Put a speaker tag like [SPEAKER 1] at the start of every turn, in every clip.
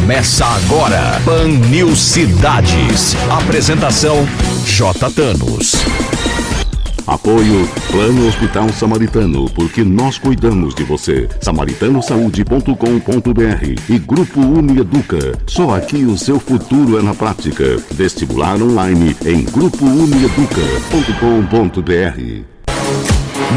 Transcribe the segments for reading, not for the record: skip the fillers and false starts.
[SPEAKER 1] Começa agora, Pan News Cidades. Apresentação, J. Thanos.
[SPEAKER 2] Apoio Plano Hospital Samaritano, porque nós cuidamos de você. SamaritanoSaude.com.br e Grupo Unieduca. Só aqui o seu futuro é na prática. Vestibular online em GrupoUnieduca.com.br.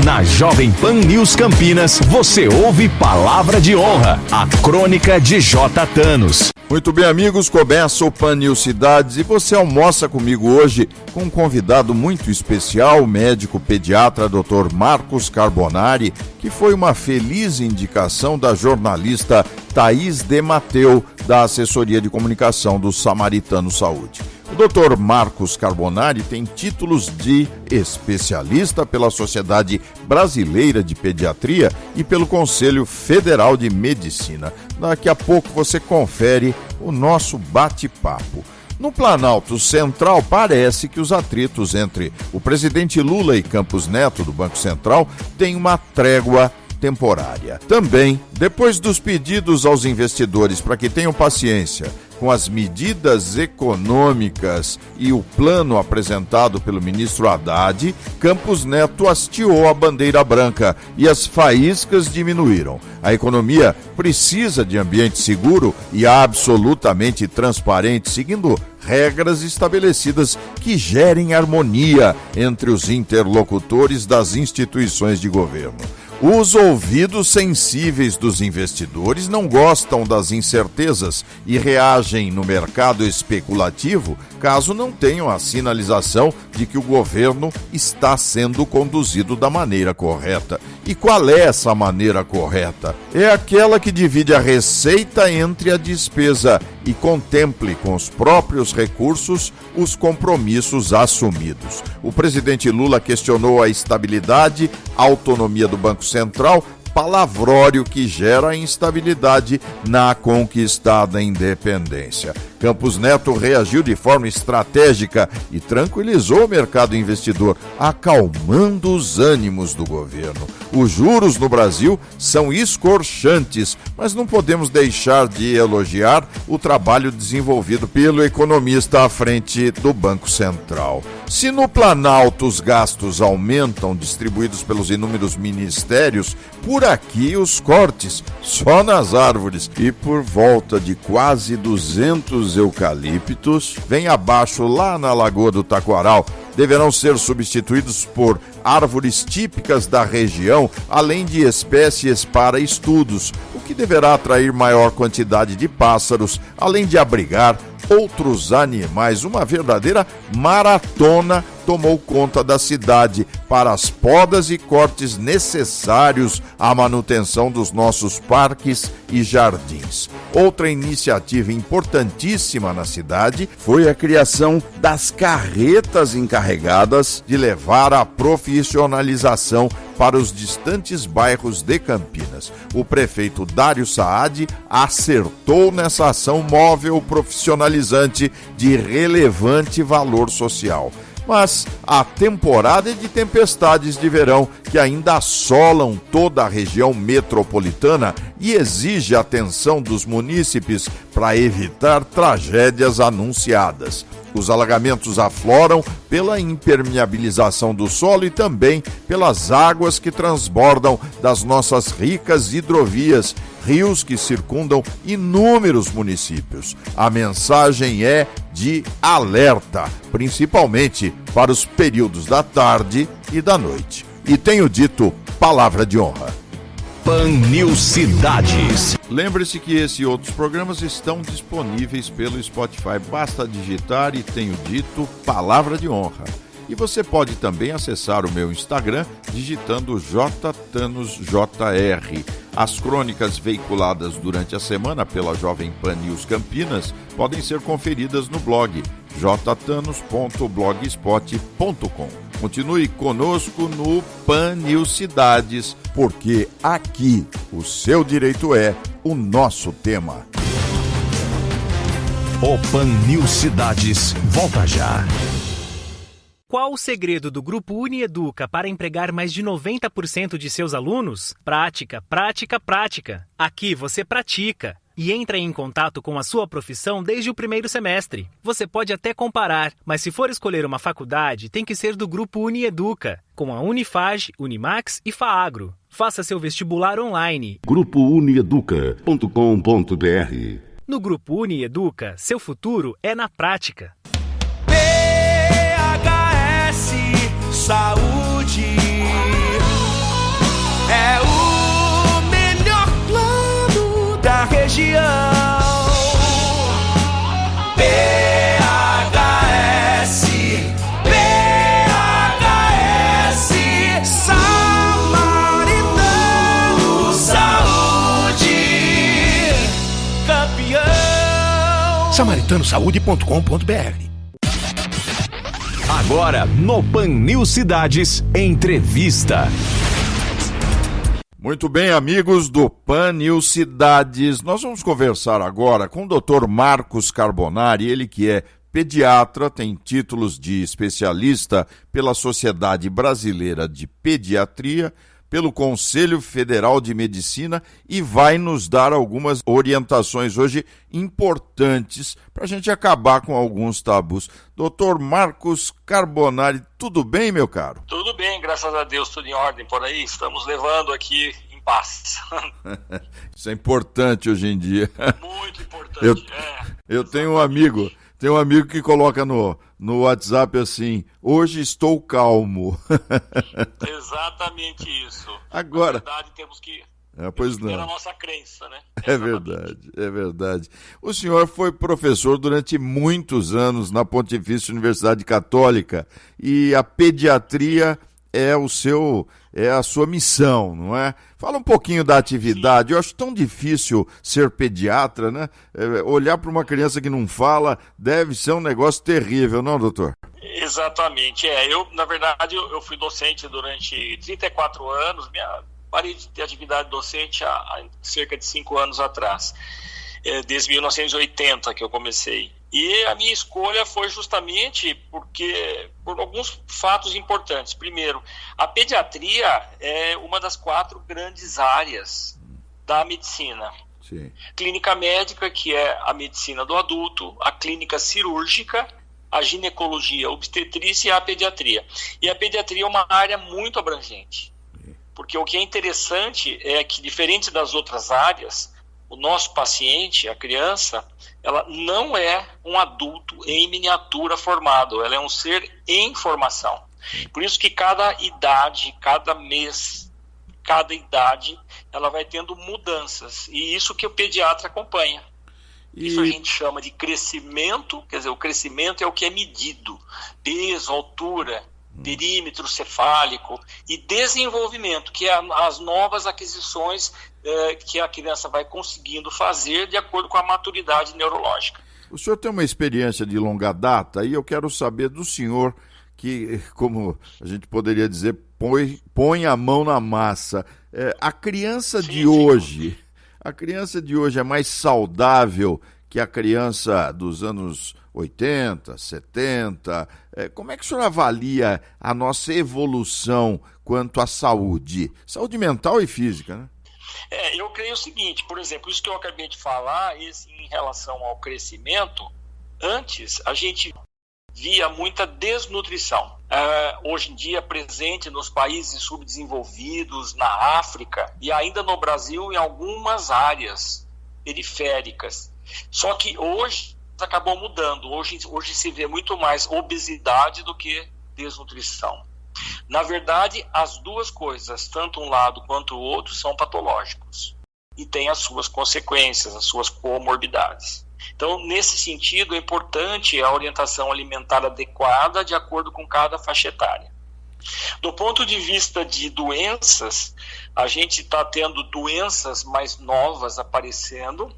[SPEAKER 1] Na Jovem Pan News Campinas, você ouve Palavra de Honra, a crônica de J. Thanos.
[SPEAKER 3] Muito bem, amigos, começa o Pan News Cidades e você almoça comigo hoje com um convidado muito especial, o médico pediatra Dr. Marcos Carbonari, que foi uma feliz indicação da jornalista Thaís de Mateu, da assessoria de comunicação do Samaritano Saúde. O Dr. Marcos Carbonari tem títulos de especialista pela Sociedade Brasileira de Pediatria e pelo Conselho Federal de Medicina. Daqui a pouco você confere o nosso bate-papo. No Planalto Central, parece que os atritos entre o presidente Lula e Campos Neto, do Banco Central, têm uma trégua temporária. Também, depois dos pedidos aos investidores para que tenham paciência com as medidas econômicas e o plano apresentado pelo ministro Haddad, Campos Neto hasteou a bandeira branca e as faíscas diminuíram. A economia precisa de ambiente seguro e absolutamente transparente, seguindo regras estabelecidas que gerem harmonia entre os interlocutores das instituições de governo. Os ouvidos sensíveis dos investidores não gostam das incertezas e reagem no mercado especulativo caso não tenham a sinalização de que o governo está sendo conduzido da maneira correta. E qual é essa maneira correta? É aquela que divide a receita entre a despesa e contemple com os próprios recursos os compromissos assumidos. O presidente Lula questionou a estabilidade, a autonomia do Banco Central, palavrório que gera instabilidade na conquistada independência. Campos Neto reagiu de forma estratégica e tranquilizou o mercado investidor, acalmando os ânimos do governo. Os juros no Brasil são escorchantes, mas não podemos deixar de elogiar o trabalho desenvolvido pelo economista à frente do Banco Central. Se no Planalto os gastos aumentam, distribuídos pelos inúmeros ministérios, por aqui os cortes, só nas árvores, e por volta de quase 200 eucaliptos, vem abaixo lá na Lagoa do Taquaral, deverão ser substituídos por árvores típicas da região, além de espécies para estudos, o que deverá atrair maior quantidade de pássaros, além de abrigar outros animais. Uma verdadeira maratona tomou conta da cidade para as podas e cortes necessários à manutenção dos nossos parques e jardins. Outra iniciativa importantíssima na cidade foi a criação das carretas encarregadas de levar a profissionalização para os distantes bairros de Campinas. O prefeito Dário Saad acertou nessa ação móvel profissionalizante de relevante valor social. Mas a temporada de tempestades de verão que ainda assolam toda a região metropolitana e exige a atenção dos munícipes para evitar tragédias anunciadas. Os alagamentos afloram pela impermeabilização do solo e também pelas águas que transbordam das nossas ricas hidrovias, rios que circundam inúmeros municípios. A mensagem é de alerta, principalmente para os períodos da tarde e da noite. E tenho dito palavra de honra.
[SPEAKER 1] Pan News Cidades.
[SPEAKER 3] Lembre-se que esse e outros programas estão disponíveis pelo Spotify. Basta digitar e tenho dito palavra de honra. E você pode também acessar o meu Instagram digitando JThanosJR. As crônicas veiculadas durante a semana pela Jovem Pan News Campinas podem ser conferidas no blog jthanos.blogspot.com. Continue conosco no Pan News Cidades, porque aqui o seu direito é o nosso tema.
[SPEAKER 1] O Pan News Cidades volta já.
[SPEAKER 4] Qual o segredo do Grupo Unieduca para empregar mais de 90% de seus alunos? Prática, prática, prática. Aqui você pratica. e entra em contato com a sua profissão desde o primeiro semestre. Você pode até comparar, mas se for escolher uma faculdade, tem que ser do Grupo Unieduca, com a Unifage, Unimax e FAAGRO. Faça seu vestibular online.
[SPEAKER 2] grupounieduca.com.br.
[SPEAKER 4] No Grupo Unieduca, seu futuro é na prática.
[SPEAKER 5] PHS Saúde é o melhor plano da região. PHS Samaritano Saúde, campeão.
[SPEAKER 6] SamaritanoSaude.com.br.
[SPEAKER 1] Agora, no Pan News Cidades, entrevista.
[SPEAKER 3] Muito bem, amigos do Pan News Cidades. Nós vamos conversar agora com o Dr. Marcos Carbonari, ele que é pediatra, tem títulos de especialista pela Sociedade Brasileira de Pediatria, pelo Conselho Federal de Medicina e vai nos dar algumas orientações hoje importantes para a gente acabar com alguns tabus. Doutor Marcos Carbonari, tudo bem, meu caro?
[SPEAKER 7] Tudo bem, graças a Deus, tudo em ordem por aí. Estamos levando aqui em paz.
[SPEAKER 3] Isso é importante hoje em dia.
[SPEAKER 7] Muito importante.
[SPEAKER 3] Eu tenho um amigo que coloca no WhatsApp assim: hoje estou calmo.
[SPEAKER 7] Exatamente isso.
[SPEAKER 3] Agora,
[SPEAKER 7] na verdade, temos que
[SPEAKER 3] pois
[SPEAKER 7] ter
[SPEAKER 3] não.
[SPEAKER 7] a nossa crença, né?
[SPEAKER 3] É verdade, é verdade. O senhor foi professor durante muitos anos na Pontifícia Universidade Católica e a pediatria é a sua missão, não é? Fala um pouquinho da atividade. Sim. Eu acho tão difícil ser pediatra, né? Olhar para uma criança que não fala deve ser um negócio terrível, não, doutor?
[SPEAKER 7] Exatamente. Na verdade, eu fui docente durante 34 anos. Parei de ter atividade docente há cerca de 5 anos atrás. Desde 1980 que eu comecei. E a minha escolha foi justamente por alguns fatos importantes. Primeiro, a pediatria é uma das 4 grandes áreas da medicina.
[SPEAKER 3] Sim.
[SPEAKER 7] Clínica médica, que é a medicina do adulto, a clínica cirúrgica, a ginecologia, obstetrícia e a pediatria. E a pediatria é uma área muito abrangente. Porque o que é interessante é que, diferente das outras áreas, o nosso paciente, a criança, ela não é um adulto em miniatura formado, ela é um ser em formação. Por isso que cada idade, cada mês, cada idade, ela vai tendo mudanças. E isso que o pediatra acompanha. Isso a gente chama de crescimento, quer dizer, o crescimento é o que é medido. Peso, altura, perímetro cefálico e desenvolvimento, que é as novas aquisições que a criança vai conseguindo fazer de acordo com a maturidade neurológica.
[SPEAKER 3] O senhor tem uma experiência de longa data e eu quero saber do senhor que, como a gente poderia dizer, põe a mão na massa. A criança de hoje é mais saudável que a criança dos anos 80, 70, como é que o senhor avalia a nossa evolução quanto à saúde mental e física, né?
[SPEAKER 7] Eu creio o seguinte, por exemplo, isso que eu acabei de falar, em relação ao crescimento, antes a gente via muita desnutrição. Hoje em dia presente nos países subdesenvolvidos, na África e ainda no Brasil em algumas áreas periféricas. Só que hoje acabou mudando. Hoje se vê muito mais obesidade do que desnutrição. Na verdade, as duas coisas, tanto um lado quanto o outro, são patológicos e têm as suas consequências, as suas comorbidades. Então, nesse sentido, é importante a orientação alimentar adequada de acordo com cada faixa etária. Do ponto de vista de doenças, a gente está tendo doenças mais novas aparecendo,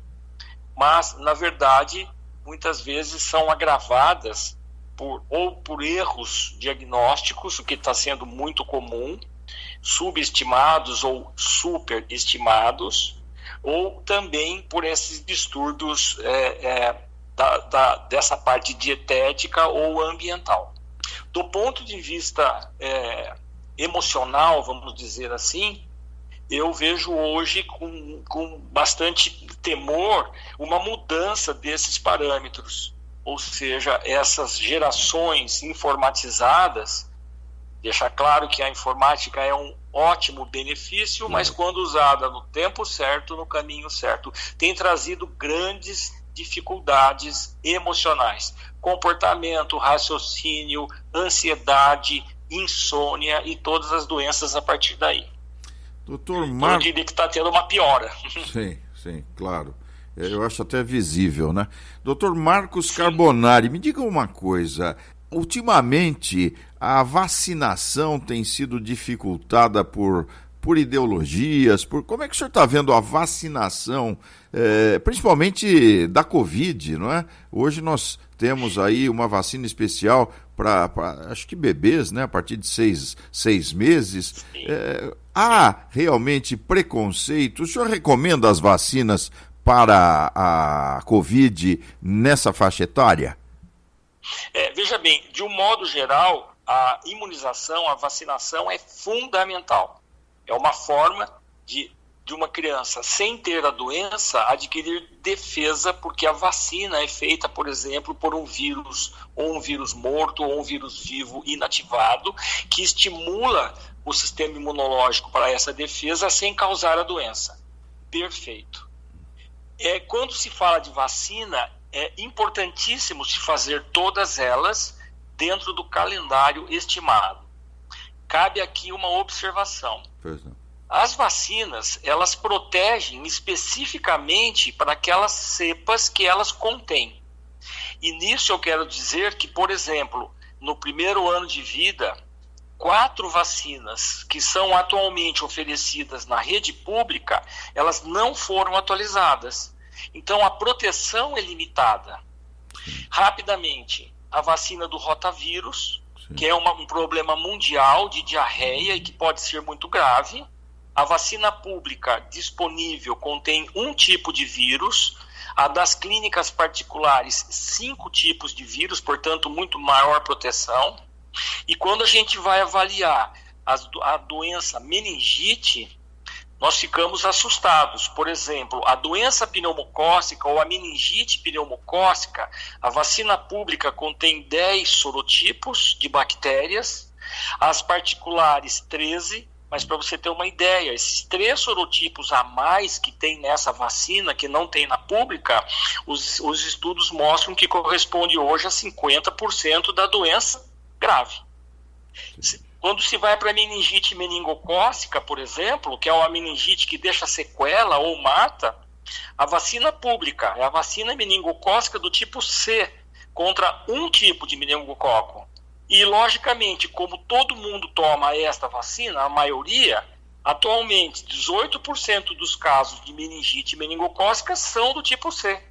[SPEAKER 7] mas, na verdade, muitas vezes são agravadas por erros diagnósticos, o que está sendo muito comum, subestimados ou superestimados, ou também por esses distúrbios dessa parte dietética ou ambiental. Do ponto de vista emocional, vamos dizer assim, eu vejo hoje com bastante temor uma mudança desses parâmetros, ou seja, essas gerações informatizadas. Deixar claro que a informática é um ótimo benefício, mas quando usada no tempo certo, no caminho certo, tem trazido grandes dificuldades emocionais, comportamento, raciocínio, ansiedade, insônia e todas as doenças a partir daí.
[SPEAKER 3] Doutor
[SPEAKER 7] Eu
[SPEAKER 3] Marcos...
[SPEAKER 7] diria que está tendo uma piora.
[SPEAKER 3] Sim, claro. Eu acho até visível, né? Doutor Marcos Carbonari, me diga uma coisa. Ultimamente, a vacinação tem sido dificultada por ideologias, como é que o senhor está vendo a vacinação, principalmente da Covid, não é? Hoje nós temos aí uma vacina especial para acho que bebês, né? A partir de seis meses. Há realmente preconceito? O senhor recomenda as vacinas para a Covid nessa faixa etária?
[SPEAKER 7] Veja bem, de um modo geral, a imunização, a vacinação é fundamental. É uma forma de uma criança, sem ter a doença, adquirir defesa, porque a vacina é feita, por exemplo, por um vírus, ou um vírus morto, ou um vírus vivo inativado, que estimula o sistema imunológico para essa defesa sem causar a doença. Perfeito. Quando se fala de vacina, é importantíssimo se fazer todas elas dentro do calendário estimado. Cabe aqui uma observação. As vacinas, elas protegem especificamente para aquelas cepas que elas contêm. E nisso eu quero dizer que, por exemplo, no primeiro ano de vida, 4 vacinas que são atualmente oferecidas na rede pública, elas não foram atualizadas. Então, a proteção é limitada. Rapidamente, a vacina do rotavírus, que é um problema mundial de diarreia e que pode ser muito grave. A vacina pública disponível contém um tipo de vírus, a das clínicas particulares 5 tipos de vírus, portanto, muito maior proteção. E quando a gente vai avaliar a doença meningite, nós ficamos assustados. Por exemplo, a doença pneumocócica ou a meningite pneumocócica, a vacina pública contém 10 sorotipos de bactérias, as particulares 13, mas para você ter uma ideia, esses 3 sorotipos a mais que tem nessa vacina, que não tem na pública, os estudos mostram que corresponde hoje a 50% da doença grave. Quando se vai para a meningite meningocócica, por exemplo, que é uma meningite que deixa sequela ou mata, a vacina pública é a vacina meningocócica do tipo C, contra um tipo de meningococo. E, logicamente, como todo mundo toma esta vacina, a maioria, atualmente 18% dos casos de meningite meningocócica são do tipo C.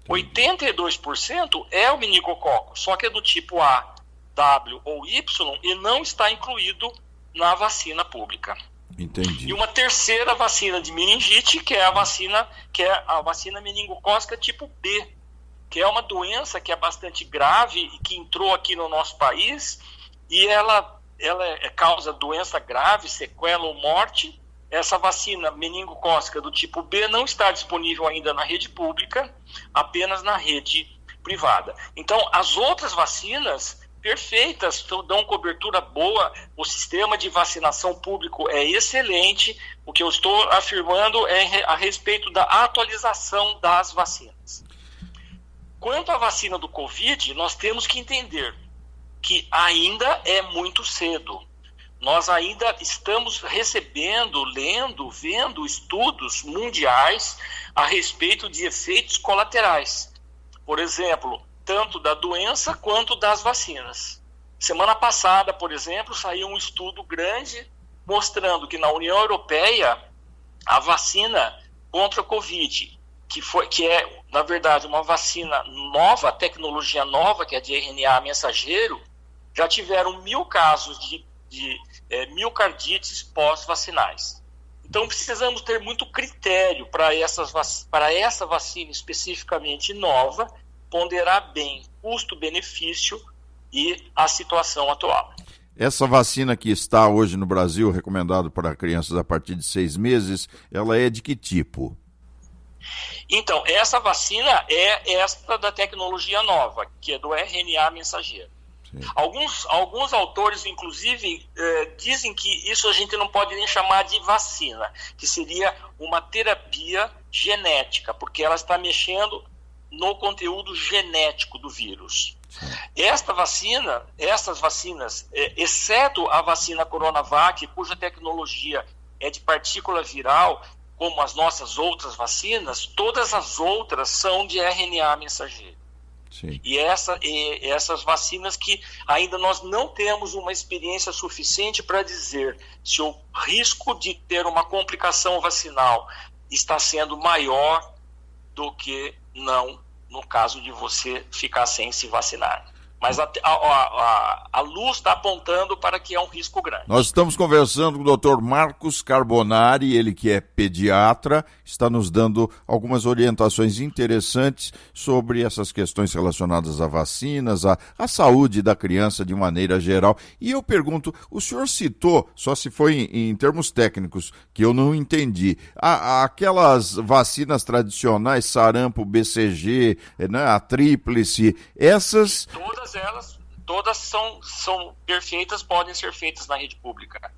[SPEAKER 7] 82% é o meningococo, só que é do tipo A, W ou Y e não está incluído na vacina pública.
[SPEAKER 3] Entendi.
[SPEAKER 7] E uma terceira vacina de meningite, que é a vacina meningocócica tipo B, que é uma doença que é bastante grave e que entrou aqui no nosso país e ela causa doença grave, sequela ou morte. Essa vacina meningocócica do tipo B não está disponível ainda na rede pública, apenas na rede privada. Então, as outras vacinas perfeitas, dão cobertura boa, o sistema de vacinação público é excelente. O que eu estou afirmando é a respeito da atualização das vacinas. Quanto à vacina do Covid, nós temos que entender que ainda é muito cedo. Nós ainda estamos recebendo, lendo, vendo estudos mundiais a respeito de efeitos colaterais. Por exemplo, tanto da doença quanto das vacinas. Semana passada, por exemplo, saiu um estudo grande mostrando que na União Europeia a vacina contra a Covid, que é, na verdade, uma vacina nova, tecnologia nova, que é de RNA mensageiro, já tiveram 1.000 casos de miocardites pós-vacinais. Então precisamos ter muito critério para essa vacina especificamente nova, ponderar bem custo-benefício e a situação atual.
[SPEAKER 3] Essa vacina que está hoje no Brasil, recomendada para crianças a partir de 6 meses, ela é de que tipo?
[SPEAKER 7] Então, essa vacina é esta da tecnologia nova, que é do RNA mensageiro. Alguns autores, inclusive, dizem que isso a gente não pode nem chamar de vacina, que seria uma terapia genética, porque ela está mexendo no conteúdo genético do vírus. Essas vacinas, exceto a vacina Coronavac, cuja tecnologia é de partícula viral, como as nossas outras vacinas, todas as outras são de RNA mensageiro.
[SPEAKER 3] Sim.
[SPEAKER 7] E essas vacinas que ainda nós não temos uma experiência suficiente para dizer se o risco de ter uma complicação vacinal está sendo maior do que não no caso de você ficar sem se vacinar. Mas a luz está apontando para que é um risco grande.
[SPEAKER 3] Nós estamos conversando com o Dr. Marcos Carbonari, ele que é pediatra, está nos dando algumas orientações interessantes sobre essas questões relacionadas a vacinas, a saúde da criança de maneira geral. E eu pergunto, o senhor citou, só se foi em termos técnicos, que eu não entendi, aquelas vacinas tradicionais, sarampo, BCG, né, a tríplice, essas...
[SPEAKER 7] Todas são perfeitas, podem ser feitas na rede pública.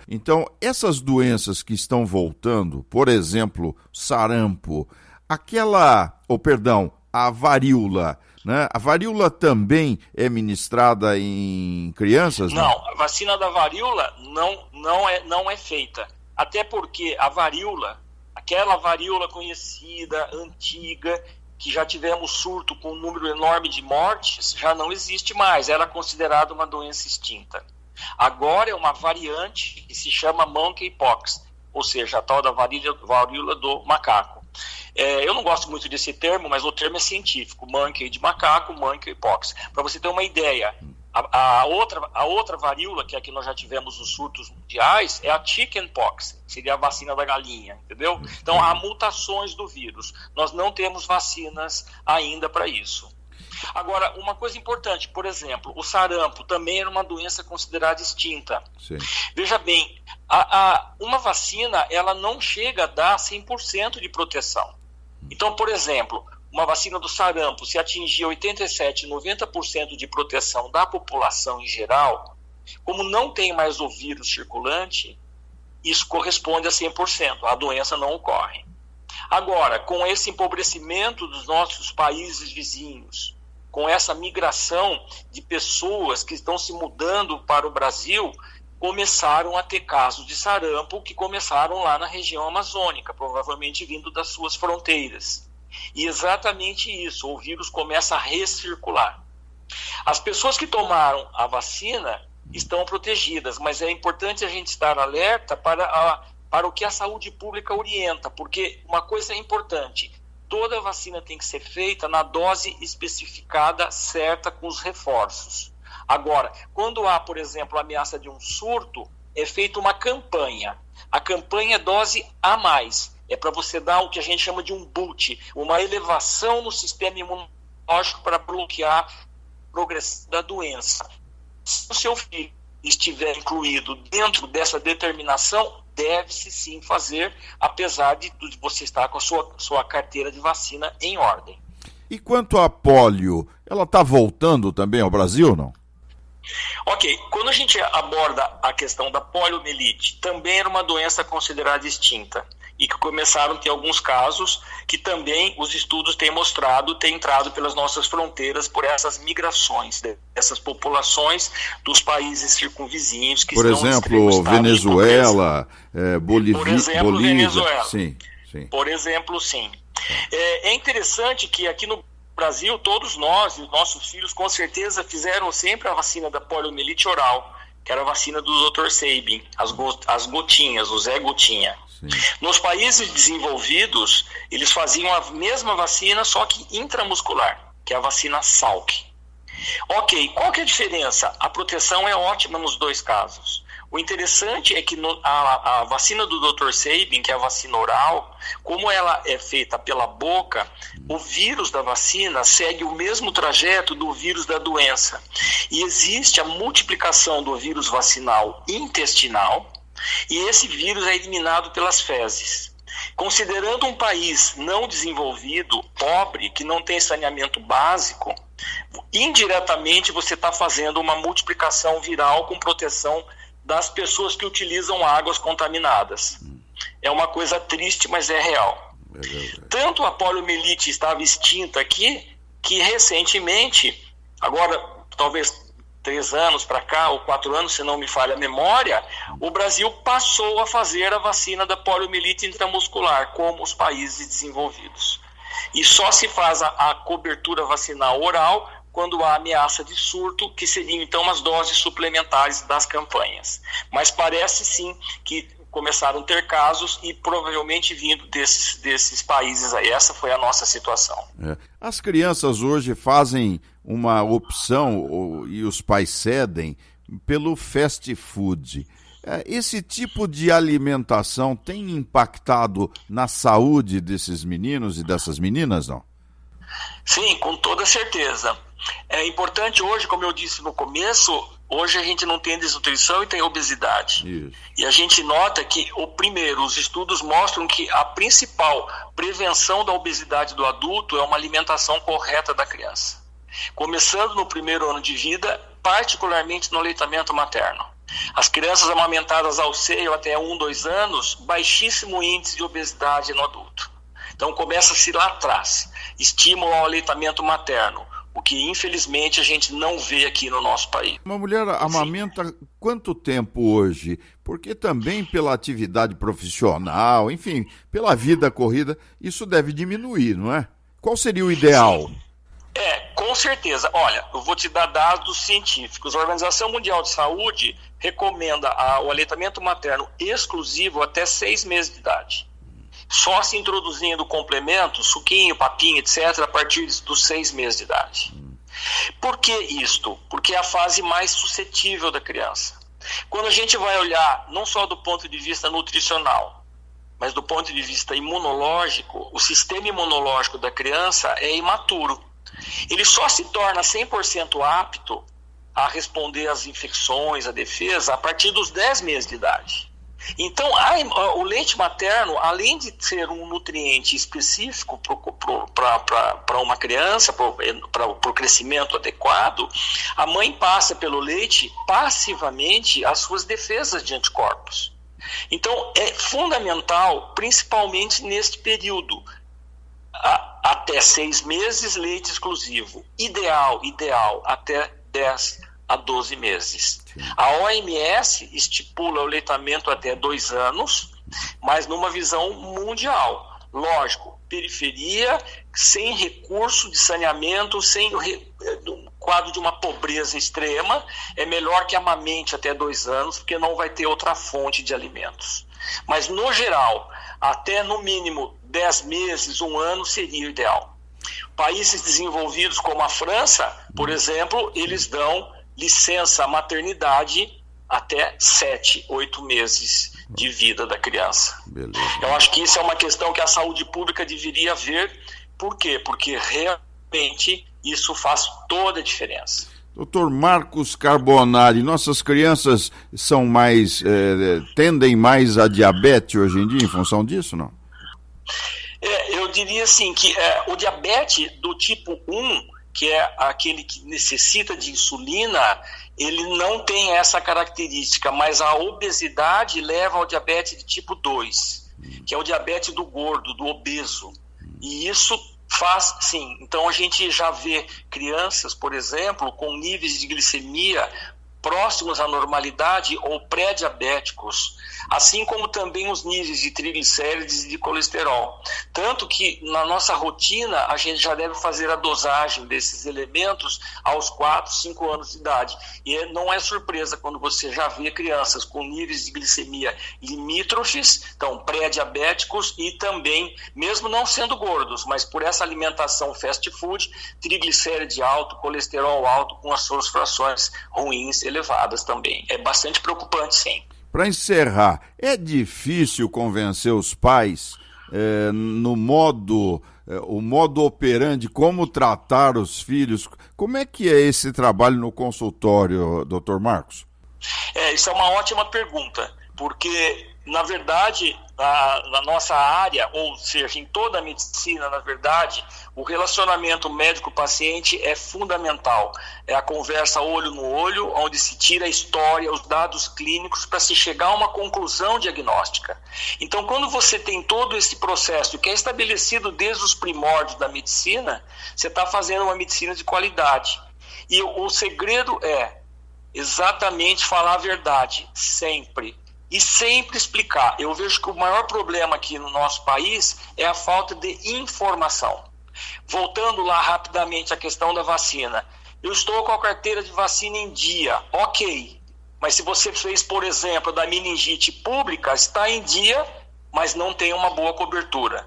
[SPEAKER 3] Então, essas doenças que estão voltando, por exemplo, sarampo, a varíola, né? A varíola também é ministrada em crianças?
[SPEAKER 7] Não, a vacina da varíola não é feita. Até porque a varíola, aquela varíola conhecida, antiga, que já tivemos surto com um número enorme de mortes, já não existe mais. Era considerada uma doença extinta. Agora é uma variante que se chama monkeypox, ou seja, a tal da varíola do macaco. Eu não gosto muito desse termo, mas o termo é científico, monkey de macaco, monkeypox. Para você ter uma ideia, a outra varíola, que aqui nós já tivemos os surtos mundiais, é a chickenpox, que seria a vacina da galinha, entendeu? Então há mutações do vírus. Nós não temos vacinas ainda para isso. Agora, uma coisa importante, por exemplo, o sarampo também era uma doença considerada extinta.
[SPEAKER 3] Sim.
[SPEAKER 7] Veja bem, uma vacina ela não chega a dar 100% de proteção. Então, por exemplo, uma vacina do sarampo, se atingir 87%, 90% de proteção da população em geral, como não tem mais o vírus circulante, isso corresponde a 100%, a doença não ocorre. Agora, com esse empobrecimento dos nossos países vizinhos, com essa migração de pessoas que estão se mudando para o Brasil, começaram a ter casos de sarampo que começaram lá na região amazônica, provavelmente vindo das suas fronteiras. E exatamente isso, o vírus começa a recircular. As pessoas que tomaram a vacina estão protegidas, mas é importante a gente estar alerta para o que a saúde pública orienta, porque uma coisa é importante, toda vacina tem que ser feita na dose especificada certa com os reforços. Agora, quando há, por exemplo, a ameaça de um surto, é feita uma campanha. A campanha é dose a mais. É para você dar o que a gente chama de um boot, uma elevação no sistema imunológico para bloquear a progressão da doença. Se o seu filho estiver incluído dentro dessa determinação, deve-se sim fazer, apesar de você estar com a sua carteira de vacina em ordem.
[SPEAKER 3] E quanto à polio, ela está voltando também ao Brasil, não?
[SPEAKER 7] Ok, quando a gente aborda a questão da poliomielite, também era uma doença considerada extinta e que começaram a ter alguns casos que também os estudos têm mostrado ter entrado pelas nossas fronteiras por essas migrações dessas populações dos países circunvizinhos que
[SPEAKER 3] por
[SPEAKER 7] estão
[SPEAKER 3] exemplo, Venezuela, Bolívia.
[SPEAKER 7] Venezuela.
[SPEAKER 3] Sim.
[SPEAKER 7] Por exemplo, sim. É interessante que aqui no Brasil, todos nós e os nossos filhos com certeza fizeram sempre a vacina da poliomielite oral, que era a vacina do Dr. Sabin, as gotinhas, o Zé Gotinha.
[SPEAKER 3] Sim.
[SPEAKER 7] Nos países desenvolvidos, eles faziam a mesma vacina, só que intramuscular, que é a vacina Salk. Ok, qual que é a diferença? A proteção é ótima nos dois casos. O interessante é que a vacina do Dr. Sabin, que é a vacina oral, como ela é feita pela boca, o vírus da vacina segue o mesmo trajeto do vírus da doença. E existe a multiplicação do vírus vacinal intestinal, e esse vírus é eliminado pelas fezes. Considerando um país não desenvolvido, pobre, que não tem saneamento básico, indiretamente você está fazendo uma multiplicação viral com proteção das pessoas que utilizam águas contaminadas. É uma coisa triste, mas é real. Tanto a poliomielite estava extinta aqui, que recentemente, agora talvez 3 anos para cá, ou 4 anos, se não me falha a memória, o Brasil passou a fazer a vacina da poliomielite intramuscular, como os países desenvolvidos. E só se faz a cobertura vacinal oral quando há ameaça de surto, que seriam então as doses suplementares das campanhas. Mas parece sim que começaram a ter casos e provavelmente vindo desses países aí. Essa foi a nossa situação.
[SPEAKER 3] As crianças hoje fazem uma opção, e os pais cedem, pelo fast food. Esse tipo de alimentação tem impactado na saúde desses meninos e dessas meninas, não?
[SPEAKER 7] Sim, com toda certeza. É importante hoje, como eu disse no começo, hoje a gente não tem desnutrição e tem obesidade. Isso. E a gente nota que, os estudos mostram que a principal prevenção da obesidade do adulto é uma alimentação correta da criança. Começando no primeiro ano de vida, particularmente no aleitamento materno. As crianças amamentadas ao seio até 1, 2 anos, baixíssimo índice de obesidade no adulto. Então começa-se lá atrás, estímulo ao aleitamento materno, o que infelizmente a gente não vê aqui no nosso país.
[SPEAKER 3] Uma mulher amamenta quanto tempo hoje? Porque também pela atividade profissional, enfim, pela vida corrida, isso deve diminuir, não é? Qual seria o ideal?
[SPEAKER 7] Sim. Com certeza. Olha, eu vou te dar dados científicos. A Organização Mundial de Saúde recomenda o aleitamento materno exclusivo até 6 meses de idade. Só se introduzindo complementos, suquinho, papinho, etc., a partir dos 6 meses de idade. Por que isto? Porque é a fase mais suscetível da criança. Quando a gente vai olhar, não só do ponto de vista nutricional, mas do ponto de vista imunológico, o sistema imunológico da criança é imaturo. Ele só se torna 100% apto a responder às infecções, à defesa, a partir dos 10 meses de idade. Então, o leite materno, além de ser um nutriente específico para uma criança, para o crescimento adequado, a mãe passa pelo leite passivamente as suas defesas de anticorpos. Então, é fundamental, principalmente neste período, até 6 meses, leite exclusivo. Ideal, até 10 a 12 meses. A OMS estipula o aleitamento até 2 anos, mas numa visão mundial. Lógico, periferia, sem recurso de saneamento, sem quadro de uma pobreza extrema, é melhor que amamente até 2 anos, porque não vai ter outra fonte de alimentos. Mas, no geral, até no mínimo 10 meses, 1 ano seria o ideal. Países desenvolvidos como a França, por exemplo, eles dão licença maternidade até 7, 8 meses de vida da criança.
[SPEAKER 3] Beleza.
[SPEAKER 7] Eu acho que isso é uma questão que a saúde pública deveria ver. Por quê? Porque realmente isso faz toda a diferença.
[SPEAKER 3] Doutor Marcos Carbonari, nossas crianças são tendem mais a diabetes hoje em dia em função disso, não?
[SPEAKER 7] Eu diria assim que o diabetes do tipo 1, que é aquele que necessita de insulina, ele não tem essa característica, mas a obesidade leva ao diabetes de tipo 2, que é o diabetes do gordo, do obeso. E isso faz, sim. Então a gente já vê crianças, por exemplo, com níveis de glicemia próximos à normalidade ou pré-diabéticos, assim como também os níveis de triglicérides e de colesterol. Tanto que na nossa rotina a gente já deve fazer a dosagem desses elementos aos 4, 5 anos de idade. E não é surpresa quando você já vê crianças com níveis de glicemia limítrofes, então pré-diabéticos e também, mesmo não sendo gordos, mas por essa alimentação fast food, triglicéride alto, colesterol alto, com as suas frações ruins elevadas também. É bastante preocupante, sim.
[SPEAKER 3] Para encerrar, é difícil convencer os pais no modo operandi, como tratar os filhos? Como é que é esse trabalho no consultório, doutor Marcos?
[SPEAKER 7] Isso é uma ótima pergunta, porque na verdade, na nossa área, ou seja, em toda a medicina, na verdade, o relacionamento médico-paciente é fundamental. É a conversa olho no olho, onde se tira a história, os dados clínicos, para se chegar a uma conclusão diagnóstica. Então, quando você tem todo esse processo que é estabelecido desde os primórdios da medicina, você está fazendo uma medicina de qualidade. E o segredo é exatamente falar a verdade, sempre. E sempre explicar. Eu vejo que o maior problema aqui no nosso país é a falta de informação. Voltando lá rapidamente à questão da vacina. Eu estou com a carteira de vacina em dia, ok. Mas se você fez, por exemplo, da meningite pública, está em dia, mas não tem uma boa cobertura.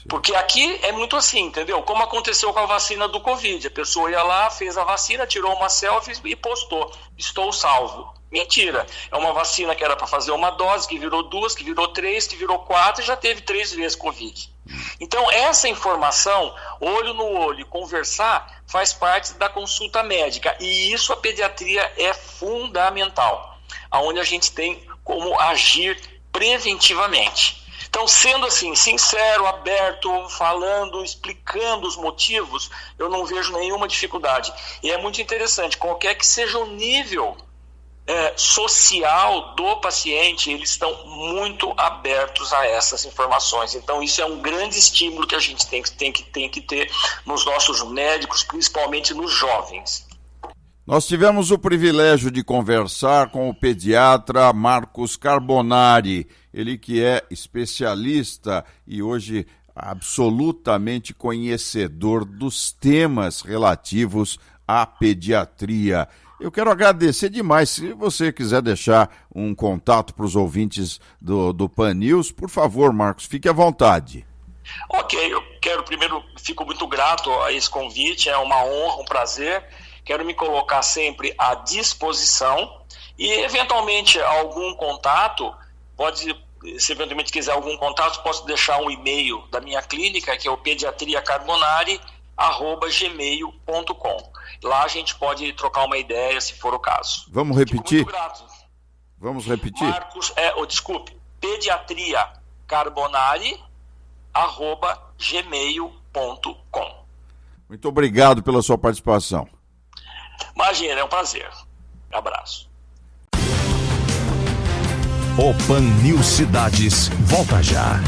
[SPEAKER 7] Porque aqui é muito assim, entendeu? Como aconteceu com a vacina do Covid. A pessoa ia lá, fez a vacina, tirou uma selfie e postou. Estou salvo. Mentira. É uma vacina que era para fazer uma dose, que virou 2, que virou 3, que virou 4 e já teve 3 vezes Covid. Então, essa informação, olho no olho, conversar, faz parte da consulta médica. E isso a pediatria é fundamental. Onde a gente tem como agir preventivamente. Então, sendo assim, sincero, aberto, falando, explicando os motivos, eu não vejo nenhuma dificuldade. E é muito interessante, qualquer que seja o nível social do paciente, eles estão muito abertos a essas informações. Então, isso é um grande estímulo que a gente tem que ter nos nossos médicos, principalmente nos jovens.
[SPEAKER 3] Nós tivemos o privilégio de conversar com o pediatra Marcos Carbonari, ele que é especialista e hoje absolutamente conhecedor dos temas relativos à pediatria. Eu quero agradecer demais. Se você quiser deixar um contato para os ouvintes do Pan News, por favor, Marcos, fique à vontade.
[SPEAKER 7] Ok, eu quero primeiro, fico muito grato a esse convite, é uma honra, um prazer. Quero me colocar sempre à disposição e, eventualmente, algum contato, se eventualmente quiser algum contato, posso deixar um e-mail da minha clínica, que é o pediatriacarbonari@gmail.com. Lá a gente pode trocar uma ideia, se for o caso.
[SPEAKER 3] Vamos repetir?
[SPEAKER 7] Fico muito grato.
[SPEAKER 3] Vamos repetir?
[SPEAKER 7] Marcos, desculpe, pediatriacarbonari@gmail.com.
[SPEAKER 3] Muito obrigado pela sua participação.
[SPEAKER 7] Imagina, é um prazer. Abraço.
[SPEAKER 1] O Pan News Cidades volta já.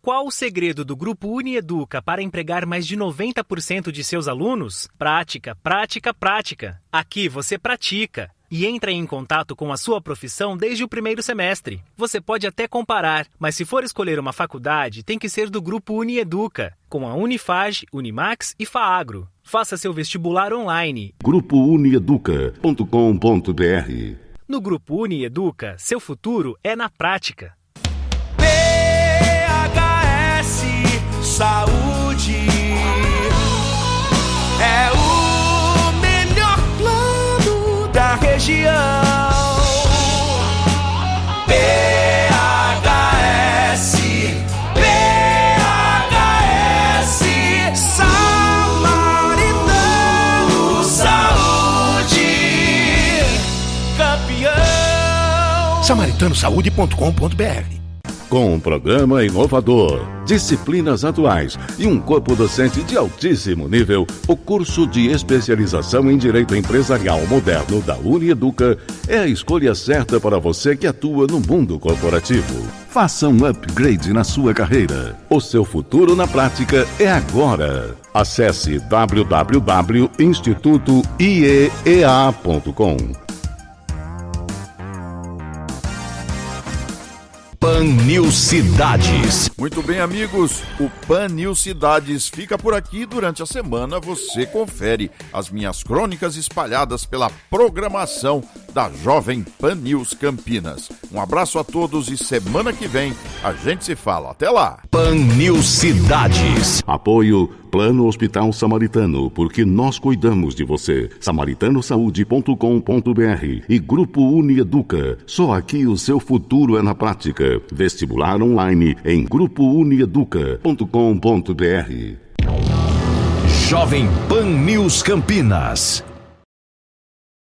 [SPEAKER 4] Qual o segredo do Grupo Unieduca para empregar mais de 90% de seus alunos? Prática, prática, prática. Aqui você pratica e entra em contato com a sua profissão desde o primeiro semestre. Você pode até comparar, mas se for escolher uma faculdade, tem que ser do Grupo Unieduca, com a Unifage, Unimax e Faagro. Faça seu vestibular online.
[SPEAKER 2] GrupoUnieduca.com.br.
[SPEAKER 4] No Grupo Unieduca, seu futuro é na prática.
[SPEAKER 5] PHS Saúde é o melhor plano da região. PHS Samaritano Saúde, campeão.
[SPEAKER 6] SamaritanoSaúde.com.br.
[SPEAKER 2] Com um programa inovador, disciplinas atuais e um corpo docente de altíssimo nível, o curso de especialização em Direito Empresarial Moderno da Unieduca é a escolha certa para você que atua no mundo corporativo. Faça um upgrade na sua carreira. O seu futuro na prática é agora. Acesse www.institutoiea.com.
[SPEAKER 1] Pan News Cidades.
[SPEAKER 3] Muito bem, amigos, o Pan News Cidades fica por aqui. Durante a semana você confere as minhas crônicas espalhadas pela programação da Jovem Pan News Campinas. Um abraço a todos e semana que vem a gente se fala. Até lá!
[SPEAKER 1] Pan News Cidades.
[SPEAKER 2] Apoio Plano Hospital Samaritano, porque nós cuidamos de você. SamaritanoSaúde.com.br e Grupo Unieduca. Só aqui o seu futuro é na prática. Vestibular online em GrupoUnieduca.com.br.
[SPEAKER 1] Jovem Pan News Campinas.